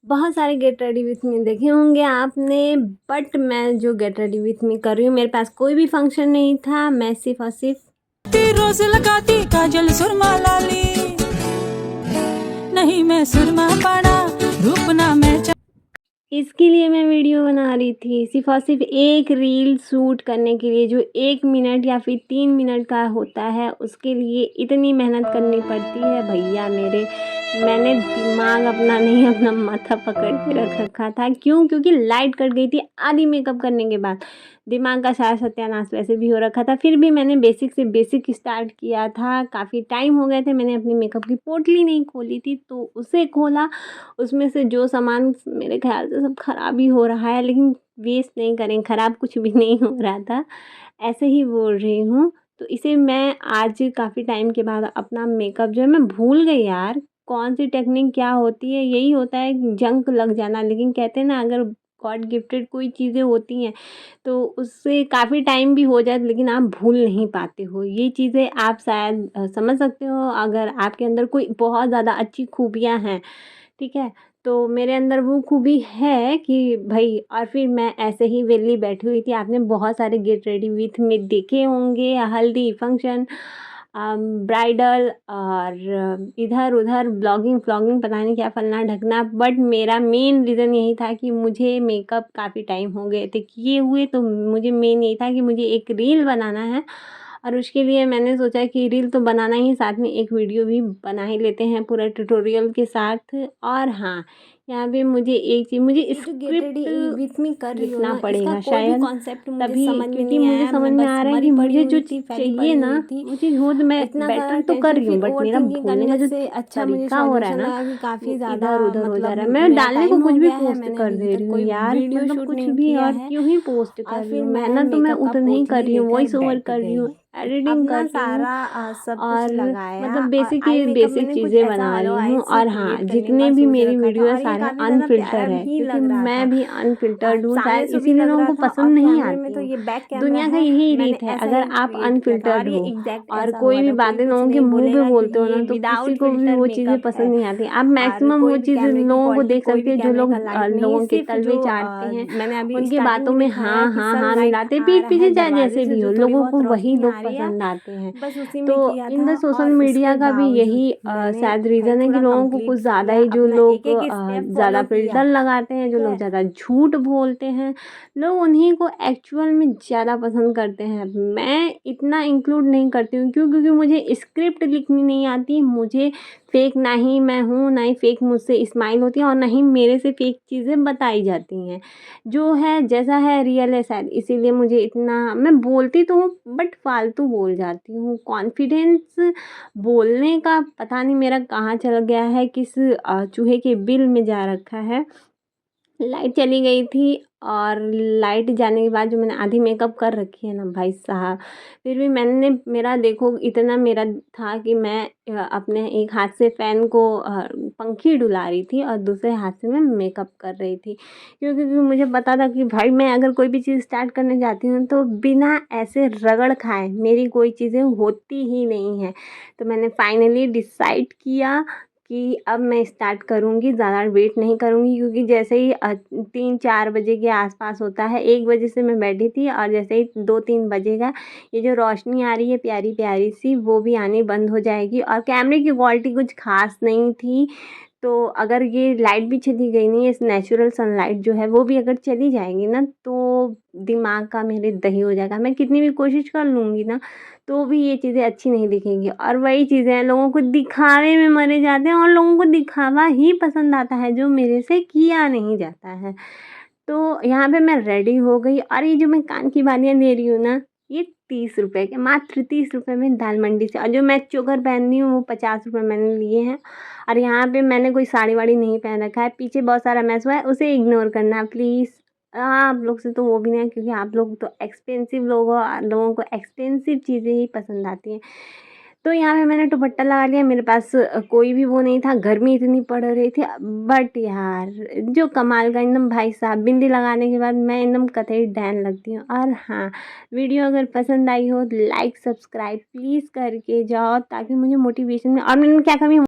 बहुत सारे get ready with me देखे होंगे आपने, बट मैं जो गेट रेडी विथ मी कर रही हूँ, मेरे पास कोई भी फंक्शन नहीं था। मैं सिर्फ और सिर्फ रोज लगाती काजल सुरमा लाली, नहीं मैं सुरमा पाड़ा रूप ना मैं इसके लिए मैं वीडियो बना रही थी, सिर्फ और सिर्फ एक रील शूट करने के लिए, जो 1 मिनट या फिर 3 मिनट का होता है। उसके लिए इतनी मेहनत करनी पड़ती है भैया मेरे। मैंने दिमाग अपना नहीं, अपना माथा पकड़ के रख रखा था। क्यों? क्योंकि लाइट कट गई थी आधी मेकअप करने के बाद। दिमाग का सारा सत्यानाश वैसे भी हो रखा था, फिर भी मैंने बेसिक से बेसिक स्टार्ट किया था। काफ़ी टाइम हो गए थे, मैंने अपनी मेकअप की पोटली नहीं खोली थी, तो उसे खोला। उसमें से जो सामान मेरे ख्याल से सब ख़राब ही हो रहा है, लेकिन वेस्ट नहीं करें, ख़राब कुछ भी नहीं हो रहा था, ऐसे ही बोल रही हूँ। तो इसे मैं आज काफ़ी टाइम के बाद अपना मेकअप जो है मैं भूल गई यार, कौन सी टेक्निक क्या होती है। यही होता है जंक लग जाना, लेकिन कहते हैं ना, अगर गॉड गिफ्टेड कोई चीज़ें होती हैं तो उससे काफ़ी टाइम भी हो जाए लेकिन आप भूल नहीं पाते हो। ये चीज़ें आप शायद समझ सकते हो अगर आपके अंदर कोई बहुत ज़्यादा अच्छी खूबियाँ हैं, ठीक है। तो मेरे अंदर वो खूबी है कि भाई, और फिर मैं ऐसे ही वेली बैठी हुई थी। आपने बहुत सारे गेट रेडी विथ मी देखे होंगे, हल्दी फंक्शन, ब्राइडल और इधर उधर ब्लॉगिंग फ्लॉगिंग, पता नहीं क्या फलना ढकना। बट मेरा मेन रीज़न यही था कि मुझे मेकअप काफ़ी टाइम हो गए थे किए हुए, तो मुझे मेन यही था कि मुझे एक रील बनाना है। और उसके लिए मैंने सोचा कि रील तो बनाना ही, साथ में एक वीडियो भी बना ही लेते हैं पूरा ट्यूटोरियल के साथ। और हाँ, यहाँ पे मुझे एक चीज़, मुझे स्क्रिप्ट विथ मी कर रही हो लिखना ना, पड़ेगा इसका कोई भी शायद, कॉन्सेप्ट मुझे तभी, समझ में क्योंकि नहीं मुझे आया। समझ मैं में बस आ रहा है मरी कि पड़ी मुझे जो हुई थी, फैली पड़ी चाहिए ना, हुई थी। वो चीज़ हो, तो मैं इतना सारा बेटर तो कर टेंशन, रही हूँ, फिर बट ओवर मेरा थिंकिंग भूलने का करने जो से अच्छा मुझे तरीका हो रहा है सॉल्यूशन ना, लगा कि वो काफ़ी ज़्यादा इधर उधर हो जा रहा है। मतलब मैं मेरा डालने को टाइम हो कुछ भी गया है। पोस्ट मैंने कर अभी दे तक रही हूँ कोई यार, वीडियो मतलब शूट कुछ नहीं भी, किया और है। क्यों ही पोस्ट और कर रही फिर हूँ। मैं मेहनत तो मैं मेकअप का उतना ही कर पोटली रही हूँ, लेकर वॉइस ओवर बैठ कर रही हूँ, गई। एडिटिंग कर अपना रही हूँ, सारा सब कुछ और लगाया, मतलब और आई मेकअप बेसिक मैंने कुछ चीज़ें ऐसा बना रही ऑलो हूँ। आई से और हाँ, क्रिएट करने जितने का भी सोच मेरी रखा था, वीडियो है और ये सारे काफ़ी ज़्यादा प्यारा अनफ़िल्टर है, भी क्योंकि लग रहा मैं था। भी अनफ़िल्टर्ड हूँ सामने शायद, से भी इसीलिए लग लोगों रहा को था, और पसंद नहीं कैमरे में आती तो हूँ। ये बैक कैमरा दुनिया का है। यही मैंने रीत है, ऐसा अगर ही आप क्रिएट किया था, और अनफ़िल्टर्ड ये हो एग्जैक्ट और ऐसा कोई हुआ भी था। कोई बातें कुछ लोगों के नहीं मुँह पे बोलेगा कि बोलते हो ये ना, तो किसी विदाउट को भी फिल्टर वो चीज़ें मेकअप है। पसंद नहीं आती। आप और मैक्सिमम वो कोई भी चीज़ें कैमरे की लोगों को क्वालिटी, देख कोई सकते भी हो जो कैमरे लोग का लाइट नहीं, लोगों के सिर्फ तलवे जो चाटते हैं, मैंने अभी उनकी स्टार्टिंग बातों में में दिखाया हाँ, कि हाँ, हाँ सनलाइट मिलाते, आ पीठ रहा है पीछे चाहे दरवाजे जैसे से, भी हो, जो थोड़ी लोगों बहुत को वही रोशनी आ लोग रही है, पसंद आते हैं। बस उसी तो में किया इन द था। सोशल और मीडिया उसके का भी बावजूद यही मैंने शायद भाई रीज़न है कि पूरा लोगों को कुछ कंप्लीट ज़्यादा किया, ही, जो अपना एक लोग एक स्टेप ज़्यादा फॉलो किया। फ़िल्टर लगाते हैं, जो ठीक लोग है। ज़्यादा झूठ बोलते हैं, लोग उन्हीं को एक्चुअल में ज़्यादा पसंद करते हैं। मैं इतना इंक्लूड नहीं करती हूँ, क्यों? क्योंकि मुझे स्क्रिप्ट लिखनी नहीं आती। मुझे फ़ेक ना ही मैं हूँ, ना ही फ़ेक मुझसे स्माइल होती है, और ना ही मेरे से फ़ेक चीज़ें बताई जाती हैं। जो है जैसा है रियल है शायद, इसीलिए मुझे इतना, मैं बोलती तो हूँ बट फालतू बोल जाती हूँ। कॉन्फिडेंस बोलने का पता नहीं मेरा कहाँ चला गया है, किस चूहे के बिल में जा रखा है। लाइट चली गई थी, और लाइट जाने के बाद जो मैंने आधी मेकअप कर रखी है ना भाई साहब, फिर भी मैंने, मेरा देखो इतना मेरा था कि मैं अपने एक हाथ से फ़ैन को पंखी डुला रही थी और दूसरे हाथ से मैं मेकअप कर रही थी, क्योंकि मुझे पता था कि भाई मैं अगर कोई भी चीज़ स्टार्ट करने जाती हूँ तो बिना ऐसे रगड़ खाए मेरी कोई चीज़ें होती ही नहीं है। तो मैंने फाइनली डिसाइड किया कि अब मैं स्टार्ट करूँगी, ज़्यादा वेट नहीं करूँगी, क्योंकि जैसे ही 3-4 बजे के आसपास होता है, 1 बजे से मैं बैठी थी, और जैसे ही 2-3 बजेगा, ये जो रोशनी आ रही है प्यारी प्यारी सी, वो भी आनी बंद हो जाएगी। और कैमरे की क्वालिटी कुछ खास नहीं थी, तो अगर ये लाइट भी चली गई नहीं, इस नेचुरल सनलाइट जो है वो भी अगर चली जाएगी ना, तो दिमाग का मेरे दही हो जाएगा। मैं कितनी भी कोशिश कर लूँगी ना, तो भी ये चीज़ें अच्छी नहीं दिखेंगी। और वही चीज़ें हैं, लोगों को दिखावे में मरे जाते हैं, और लोगों को दिखावा ही पसंद आता है जो मेरे से किया नहीं जाता है। तो यहाँ पे मैं रेडी हो गई, और ये जो मैं कान की बालियाँ ले रही हूँ ना, ये 30 रुपए के, मात्र 30 रुपए में दाल मंडी से। और जो मैं चोकर पहन रही हूँ वो 50 रुपए मैंने लिए हैं। और यहाँ पे मैंने कोई साड़ी वाड़ी नहीं पहन रखा है, पीछे बहुत सारा मैस हुआ है, उसे इग्नोर करना प्लीज़। आप लोग से तो वो भी नहीं, क्योंकि आप लोग तो एक्सपेंसिव लोग हो, लोगों को एक्सपेंसिव चीज़ें ही पसंद आती हैं। तो यहाँ पे मैंने दुपट्टा लगा लिया, मेरे पास कोई भी वो नहीं था, गर्मी इतनी पड़ रही थी। बट यार जो कमाल का एकदम, भाई साहब बिंदी लगाने के बाद मैं एकदम कतई डैन लगती हूँ। और हाँ, वीडियो अगर पसंद आई हो लाइक सब्सक्राइब प्लीज़ करके जाओ, ताकि मुझे मोटिवेशन में, और मैंने क्या कमी